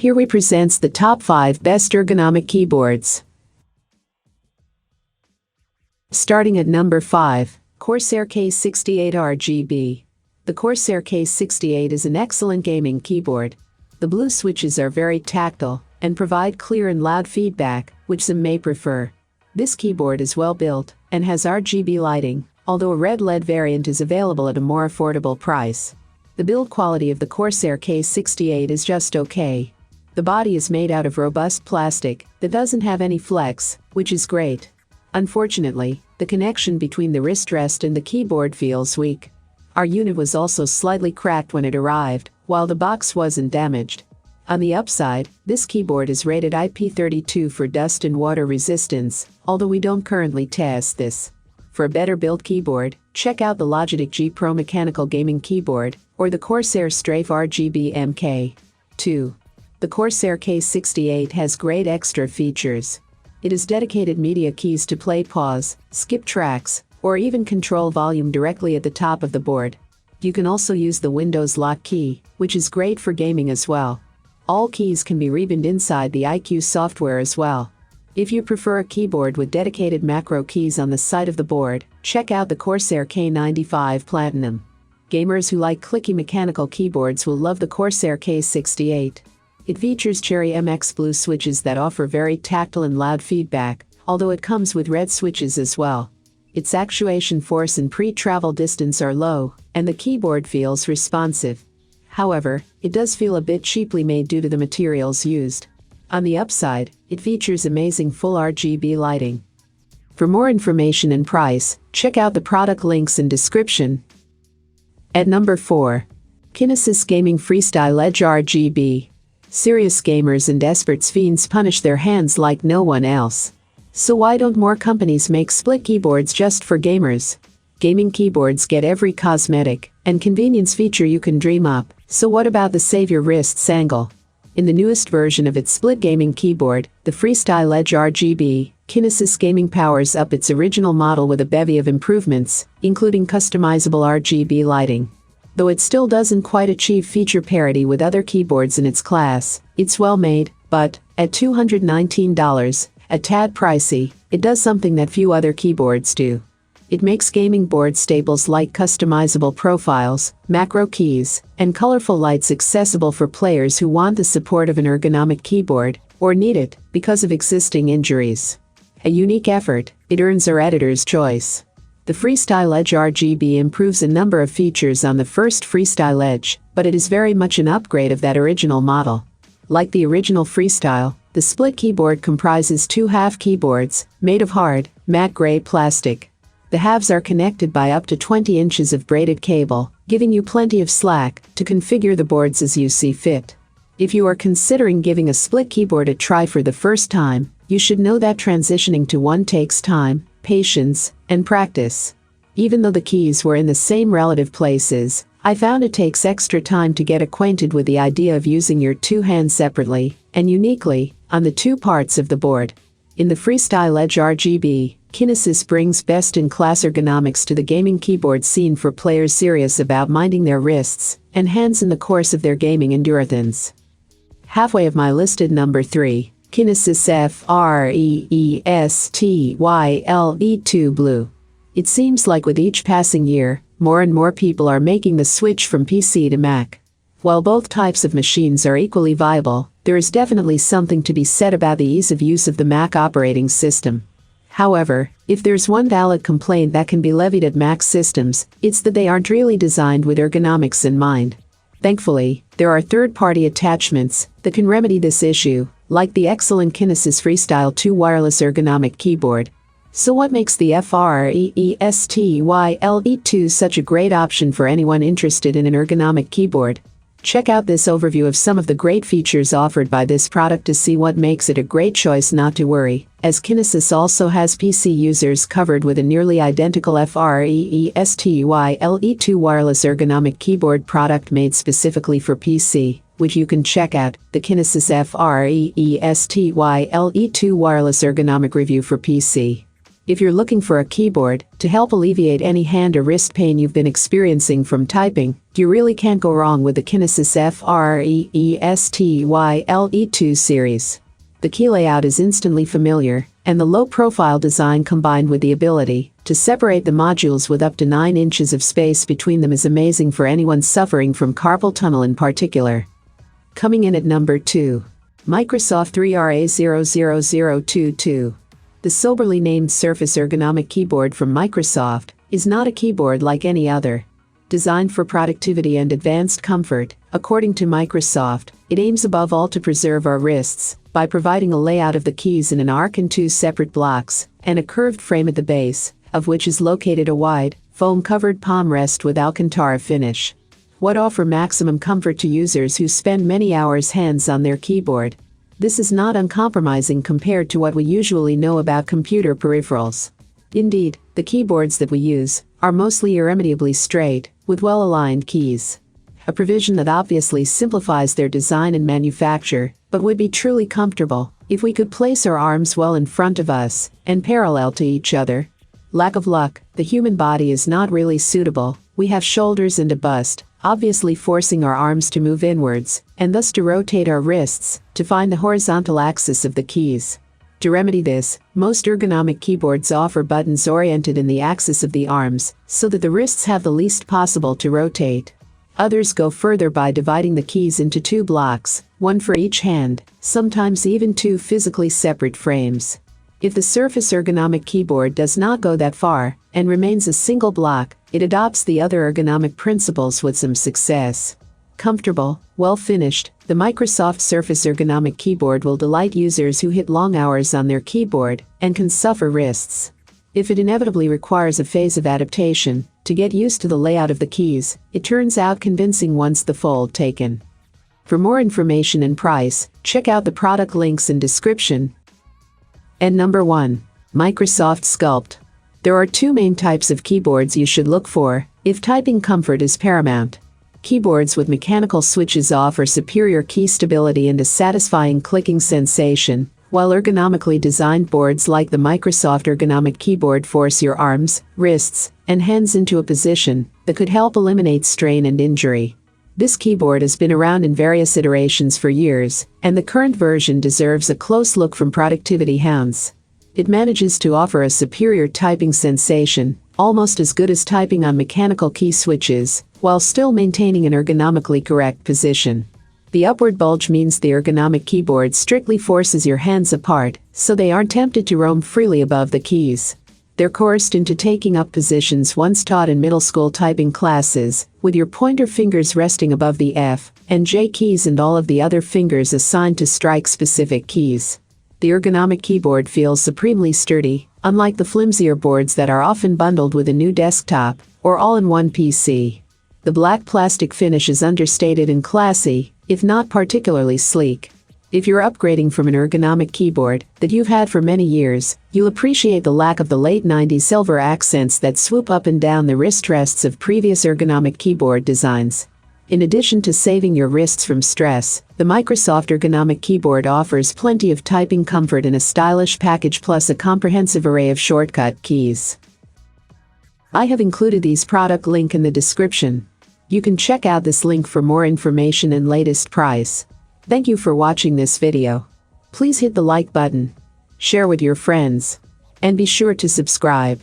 Here we presents the top 5 best ergonomic keyboards. Starting at number 5, Corsair K68 RGB. The Corsair K68 is an excellent gaming keyboard. The blue switches are very tactile and provide clear and loud feedback, which some may prefer. This keyboard is well built and has RGB lighting, although a red LED variant is available at a more affordable price. The build quality of the Corsair K68 is just okay. The body is made out of robust plastic that doesn't have any flex, which is great. Unfortunately, the connection between the wrist rest and the keyboard feels weak. Our unit was also slightly cracked when it arrived, while the box wasn't damaged. On the upside, this keyboard is rated IP32 for dust and water resistance, although we don't currently test this. For a better built keyboard, check out the Logitech G Pro Mechanical Gaming Keyboard or the Corsair Strafe RGB MK2. The Corsair K68 has great extra features. It has dedicated media keys to play pause, skip tracks, or even control volume directly at the top of the board. You can also use the Windows lock key, which is great for gaming as well. All keys can be rebound inside the iCue software as well. If you prefer a keyboard with dedicated macro keys on the side of the board, check out the Corsair K95 Platinum. Gamers who like clicky mechanical keyboards will love the Corsair K68. It features Cherry MX blue switches that offer very tactile and loud feedback, although it comes with red switches as well. Its actuation force and pre-travel distance are low, and the keyboard feels responsive. However, it does feel a bit cheaply made due to the materials used. On the upside, it features amazing full RGB lighting. For more information and price, check out the product links in description. At number 4, Kinesis Gaming Freestyle Edge RGB. Serious gamers and desperate fiends punish their hands like no one else. So why don't more companies make split keyboards just for gamers? Gaming keyboards get every cosmetic and convenience feature you can dream up, so what about the save your wrists angle? In the newest version of its split gaming keyboard, the Freestyle Edge RGB, Kinesis Gaming powers up its original model with a bevy of improvements, including customizable RGB lighting. Though it still doesn't quite achieve feature parity with other keyboards in its class, it's well made, but, at $219, a tad pricey, it does something that few other keyboards do. It makes gaming board staples like customizable profiles, macro keys, and colorful lights accessible for players who want the support of an ergonomic keyboard, or need it because of existing injuries. A unique effort, it earns our editor's choice. The Freestyle Edge RGB improves a number of features on the first Freestyle Edge, but it is very much an upgrade of that original model. Like the original Freestyle, the split keyboard comprises two half keyboards, made of hard, matte gray plastic. The halves are connected by up to 20 inches of braided cable, giving you plenty of slack to configure the boards as you see fit. If you are considering giving a split keyboard a try for the first time, you should know that transitioning to one takes time, patience, and practice. Even though the keys were in the same relative places, I found it takes extra time to get acquainted with the idea of using your two hands separately and uniquely on the two parts of the board. In the Freestyle Edge RGB, Kinesis brings best-in-class ergonomics to the gaming keyboard scene for players serious about minding their wrists and hands in the course of their gaming endurance. Halfway of my listed number 3, Kinesis Freestyle Blue. It seems like with each passing year, more and more people are making the switch from PC to Mac. While both types of machines are equally viable, there is definitely something to be said about the ease of use of the Mac operating system. However, if there's one valid complaint that can be levied at Mac systems, it's that they aren't really designed with ergonomics in mind. Thankfully, there are third-party attachments that can remedy this issue, like the excellent Kinesis Freestyle 2 wireless ergonomic keyboard. So what makes the Freestyle 2 such a great option for anyone interested in an ergonomic keyboard? Check out this overview of some of the great features offered by this product to see what makes it a great choice not to worry, as Kinesis also has PC users covered with a nearly identical Freestyle 2 wireless ergonomic keyboard product made specifically for PC, which you can check out, the Kinesis Freestyle 2 wireless ergonomic review for PC. If you're looking for a keyboard to help alleviate any hand or wrist pain you've been experiencing from typing, you really can't go wrong with the Kinesis Freestyle 2 series. The key layout is instantly familiar, and the low-profile design combined with the ability to separate the modules with up to 9 inches of space between them is amazing for anyone suffering from carpal tunnel in particular. Coming in at number 2. Microsoft 3RA00022. The soberly named Surface Ergonomic keyboard from Microsoft is not a keyboard like any other. Designed for productivity and advanced comfort, according to Microsoft, it aims above all to preserve our wrists by providing a layout of the keys in an arc in 2 separate blocks and a curved frame at the base, of which is located a wide, foam-covered palm rest with Alcantara finish. What offer maximum comfort to users who spend many hours hands on their keyboard. This is not uncompromising compared to what we usually know about computer peripherals. Indeed, the keyboards that we use are mostly irremediably straight, with well-aligned keys. A provision that obviously simplifies their design and manufacture, but would be truly comfortable if we could place our arms well in front of us and parallel to each other. Lack of luck, the human body is not really suitable. We have shoulders and a bust, obviously forcing our arms to move inwards, and thus to rotate our wrists to find the horizontal axis of the keys. To remedy this, most ergonomic keyboards offer buttons oriented in the axis of the arms, so that the wrists have the least possible to rotate. Others go further by dividing the keys into 2 blocks, one for each hand, sometimes even 2 physically separate frames. If the Surface Ergonomic keyboard does not go that far, and remains a single block, it adopts the other ergonomic principles with some success. Comfortable, well-finished, the Microsoft Surface Ergonomic keyboard will delight users who hit long hours on their keyboard and can suffer wrists. If it inevitably requires a phase of adaptation to get used to the layout of the keys, it turns out convincing once the fold taken. For more information and price, check out the product links in description. And number 1. Microsoft Sculpt. There are 2 main types of keyboards you should look for if typing comfort is paramount. Keyboards with mechanical switches offer superior key stability and a satisfying clicking sensation, while ergonomically designed boards like the Microsoft Ergonomic keyboard force your arms, wrists, and hands into a position that could help eliminate strain and injury. This keyboard has been around in various iterations for years, and the current version deserves a close look from productivity hounds. It manages to offer a superior typing sensation, almost as good as typing on mechanical key switches, while still maintaining an ergonomically correct position. The upward bulge means the ergonomic keyboard strictly forces your hands apart, so they aren't tempted to roam freely above the keys. They're coerced into taking up positions once taught in middle school typing classes, with your pointer fingers resting above the F and J keys and all of the other fingers assigned to strike specific keys. The ergonomic keyboard feels supremely sturdy, unlike the flimsier boards that are often bundled with a new desktop or all-in-one PC. The black plastic finish is understated and classy, if not particularly sleek. If you're upgrading from an ergonomic keyboard that you've had for many years, you'll appreciate the lack of the late 90s silver accents that swoop up and down the wrist rests of previous ergonomic keyboard designs. In addition to saving your wrists from stress, the Microsoft Ergonomic keyboard offers plenty of typing comfort in a stylish package plus a comprehensive array of shortcut keys. I have included these product link in the description. You can check out this link for more information and latest price. Thank you for watching this video. Please hit the like button, share with your friends, and be sure to subscribe.